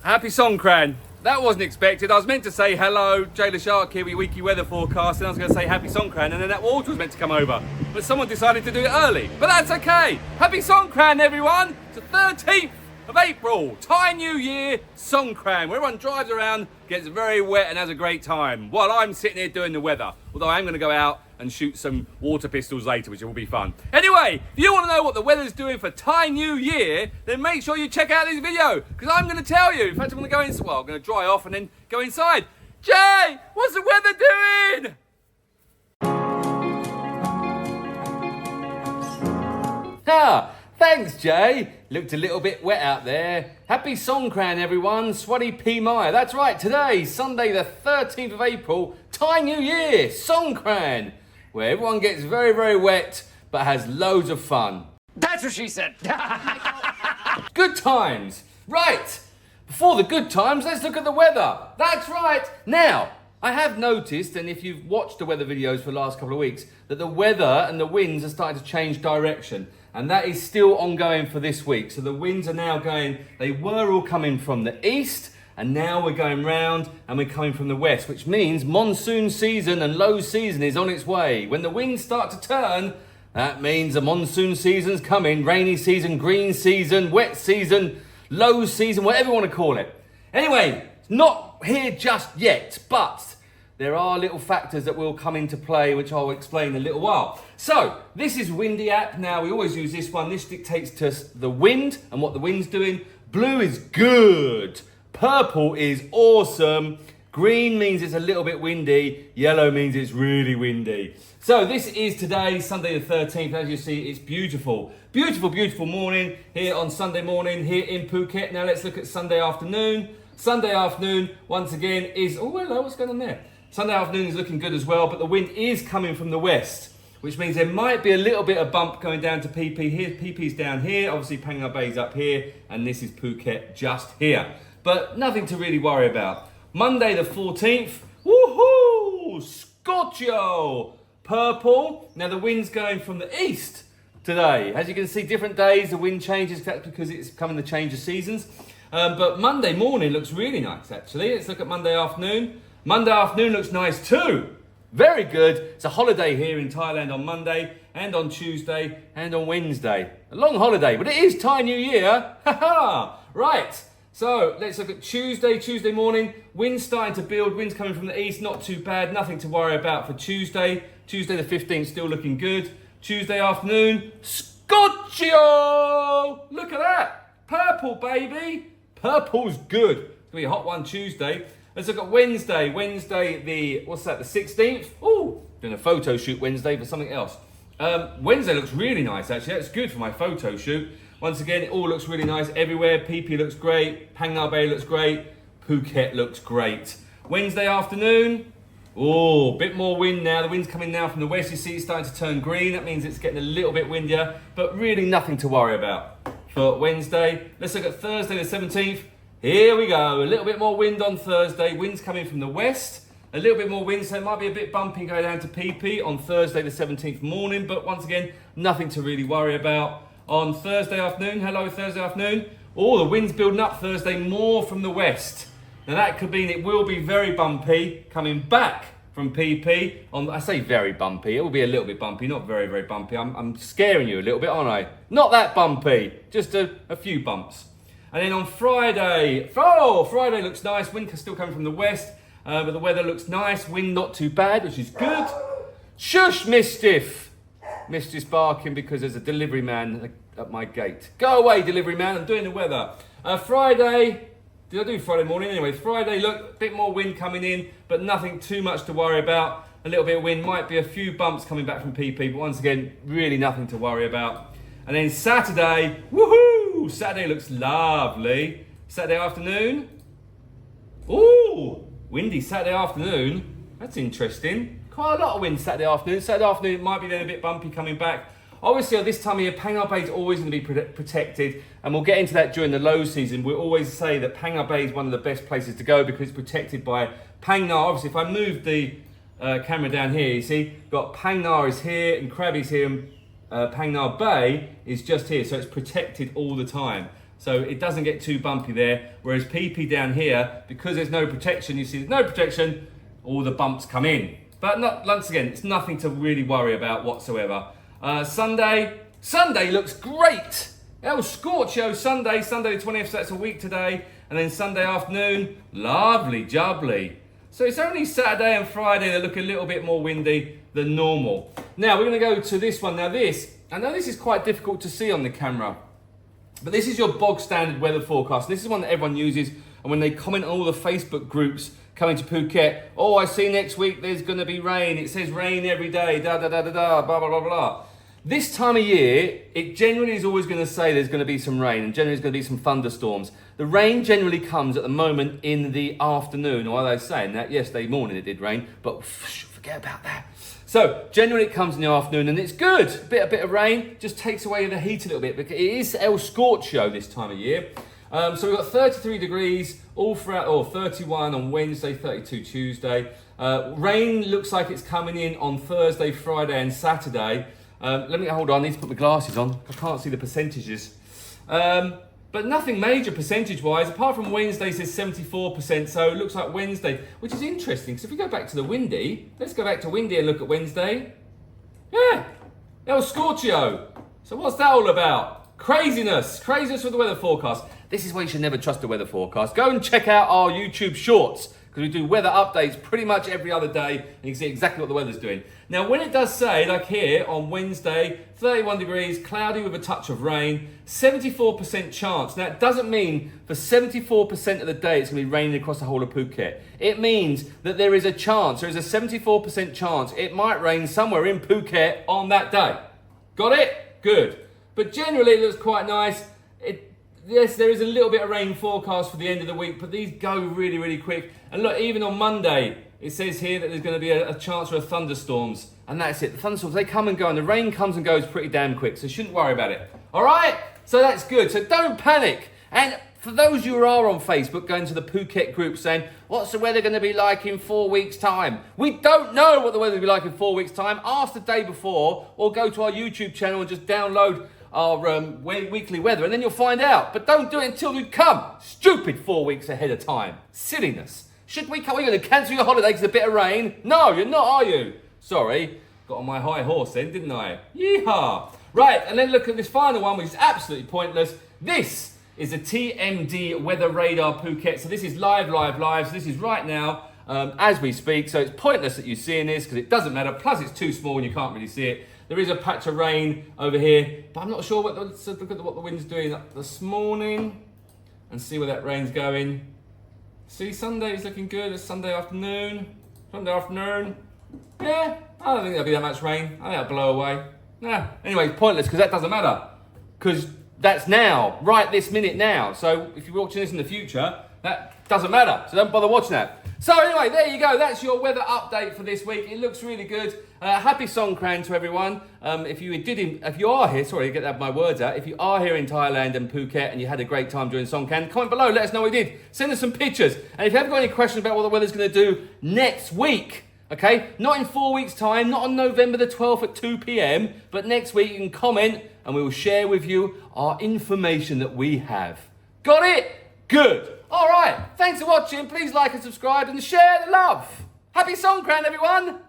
Happy Songkran. That wasn't expected. I was meant to say hello, Jay the Shark here with your weekly weather forecast, and I was going to say happy Songkran, and then that water was meant to come over. But someone decided to do it early. But that's okay. Happy Songkran, everyone. It's the 13th of April, Thai New Year, Songkran, where everyone drives around, gets very wet and has a great time, while I'm sitting here doing the weather. Although I am going to go out and shoot some water pistols later, which will be fun. Anyway, if you want to know what the weather's doing for Thai New Year, then make sure you check out this video, because I'm going to tell you. In fact, I'm going to go inside. Well, I'm going to dry off and then go inside. Jay, what's the weather doing? Thanks, Jay. Looked a little bit wet out there. Happy Songkran, everyone. Swaddy Phi Phi. That's right, today, Sunday the 13th of April, Thai New Year, Songkran, where everyone gets very, very wet, but has loads of fun. That's what she said. Good times. Right. Before the good times, let's look at the weather. That's right. Now, I have noticed, and if you've watched the weather videos for the last couple of weeks, that the weather and the winds are starting to change direction. And that is still ongoing for this week. So the winds are now going, they were all coming from the east, and now we're going round and we're coming from the west, which means monsoon season and low season is on its way. When the winds start to turn, that means the monsoon season's coming, rainy season, green season, wet season, low season, whatever you want to call it. Anyway, it's not here just yet, but there are little factors that will come into play, which I'll explain in a little while. So, this is Windy app. Now, we always use this one. This dictates to us the wind and what the wind's doing. Blue is good. Purple is awesome. Green means it's a little bit windy. Yellow means it's really windy. So, this is today, Sunday the 13th. As you see, it's beautiful. Beautiful, beautiful morning here on Sunday morning here in Phuket. Now, let's look at Sunday afternoon. Sunday afternoon, once again, is... Oh, hello, what's going on there? Sunday afternoon is looking good as well, but the wind is coming from the west, which means there might be a little bit of bump going down to Phi Phi here. Phi Phi's down here, obviously Phang Nga Bay's up here, and this is Phuket just here. But nothing to really worry about. Monday the 14th, woohoo! Scorchio! Purple. Now the wind's going from the east today. As you can see, different days, the wind changes, that's because it's coming the change of seasons. But Monday morning looks really nice, actually. Let's look at Monday afternoon. Monday afternoon looks nice too. Very good. It's a holiday here in Thailand on Monday and on Tuesday and on Wednesday. A long holiday, but it is Thai New Year. Right. So let's look at Tuesday. Tuesday morning, winds starting to build. Winds coming from the east, not too bad. Nothing to worry about for Tuesday. Tuesday the 15th, still looking good. Tuesday afternoon, Scorchio! Look at that. Purple, baby. Purple's good. It's going to be a hot one Tuesday. Let's look at Wednesday. Wednesday the 16th? Ooh, doing a photo shoot Wednesday for something else. Wednesday looks really nice, actually. That's good for my photo shoot. Once again, it all looks really nice everywhere. Phi Phi looks great. Phang Nga Bay looks great. Phuket looks great. Wednesday afternoon. Oh, bit more wind now. The wind's coming now from the west. You see it's starting to turn green. That means it's getting a little bit windier, but really nothing to worry about for Wednesday. Let's look at Thursday the 17th. Here we go, a little bit more wind on Thursday. Wind's coming from the west. A little bit more wind, so it might be a bit bumpy going down to Phi Phi on Thursday the 17th morning. But once again, nothing to really worry about. On Thursday afternoon, hello Thursday afternoon. Oh, the wind's building up Thursday more from the west. Now that could mean it will be very bumpy coming back from Phi Phi. I say very bumpy, it will be a little bit bumpy, not very, very bumpy. I'm scaring you a little bit, aren't I? Not that bumpy, just a few bumps. And then on Friday, Friday looks nice. Wind still coming from the west, but the weather looks nice. Wind not too bad, which is good. Shush, Mistiff. Mistiff's barking because there's a delivery man at my gate. Go away, delivery man, I'm doing the weather. Friday, did I do Friday morning? Anyway, Friday, look, a bit more wind coming in, but nothing too much to worry about. A little bit of wind, might be a few bumps coming back from Phi Phi, but once again, really nothing to worry about. And then Saturday, woohoo! Saturday looks lovely. Saturday afternoon. Ooh, windy Saturday afternoon. That's interesting. Quite a lot of wind Saturday afternoon. Saturday afternoon, it might be then a bit bumpy coming back. Obviously, at this time of year, Phang Nga Bay is always going to be protected, and we'll get into that during the low season. We always say that Phang Nga Bay is one of the best places to go because it's protected by Phang Nga. Obviously, if I move the camera down here, you see, got Phang Nga is here and Krabi's here, and Phang Nga Bay is just here, so it's protected all the time. So it doesn't get too bumpy there. Whereas Phi Phi down here, because there's no protection, you see there's no protection, all the bumps come in. But not, once again, it's nothing to really worry about whatsoever. Sunday looks great. El Scorchio Sunday the 20th, so that's a week today. And then Sunday afternoon, lovely jubbly. So it's only Saturday and Friday that look a little bit more windy than normal. Now we're going to go to this one. Now this, I know this is quite difficult to see on the camera, but this is your bog standard weather forecast. This is one that everyone uses, and when they comment on all the Facebook groups coming to Phuket, oh, I see next week there's going to be rain. It says rain every day, da da da da da, blah blah blah blah. This time of year, it generally is always going to say there's going to be some rain, and generally there's going to be some thunderstorms. The rain generally comes at the moment in the afternoon, or are they saying that? Yesterday morning it did rain, but forget about that. So generally it comes in the afternoon and it's good. A bit of rain just takes away the heat a little bit, because it is El Scorchio this time of year. So we've got 33 degrees all throughout, or 31 on Wednesday, 32 Tuesday. Rain looks like it's coming in on Thursday, Friday and Saturday. Let me, hold on, I need to put my glasses on. I can't see the percentages. But nothing major percentage-wise, apart from Wednesday says 74%, so it looks like Wednesday, which is interesting, because if we go back to the windy, let's go back to windy and look at Wednesday. Yeah, El Scorchio. So what's that all about? Craziness with the weather forecast. This is why you should never trust the weather forecast. Go and check out our YouTube shorts, because we do weather updates pretty much every other day, and you can see exactly what the weather's doing. Now, when it does say, like here on Wednesday, 31 degrees, cloudy with a touch of rain, 74% chance. Now, it doesn't mean for 74% of the day it's going to be raining across the whole of Phuket. It means that there is a chance, there is a 74% chance it might rain somewhere in Phuket on that day. Got it? Good. But generally, it looks quite nice. Yes, there is a little bit of rain forecast for the end of the week, but these go really, really quick. And look, even on Monday, it says here that there's going to be a chance for thunderstorms. And that's it. The thunderstorms, they come and go, and the rain comes and goes pretty damn quick, so you shouldn't worry about it. All right? So that's good. So don't panic. And for those who are on Facebook, going to the Phuket group saying, what's the weather going to be like in 4 weeks' time? We don't know what the weather will be like in 4 weeks' time. Ask the day before, or go to our YouTube channel and just download our weekly weather, and then you'll find out. But don't do it until you come. Stupid 4 weeks ahead of time. Silliness. Should we come? Are you going to cancel your holiday because of a bit of rain? No, you're not, are you? Sorry. Got on my high horse then, didn't I? Yeehaw. Right, and then look at this final one, which is absolutely pointless. This is a TMD Weather Radar Phuket. So this is live. So this is right now as we speak. So it's pointless that you're seeing this because it doesn't matter. Plus it's too small and you can't really see it. There is a patch of rain over here, but I'm not sure what let's look at what the wind's doing this morning and see where that rain's going. See, Sunday is looking good. It's Sunday afternoon. Yeah, I don't think there'll be that much rain. I think that'll blow away. Nah, anyway, it's pointless because that doesn't matter. Because that's now, right this minute now. So if you're watching this in the future, that doesn't matter. So don't bother watching that. So anyway, there you go. That's your weather update for this week. It looks really good. Happy Songkran to everyone. If you are here, sorry, get my words out. If you are here in Thailand and Phuket and you had a great time during Songkran, comment below. Let us know what you did. Send us some pictures. And if you haven't got any questions about what the weather's going to do next week, okay, not in 4 weeks' time, not on November the 12th at 2 p.m, but next week you can comment and we will share with you our information that we have. Got it? Good. All right. Thanks for watching. Please like and subscribe and share the love. Happy Songkran, everyone.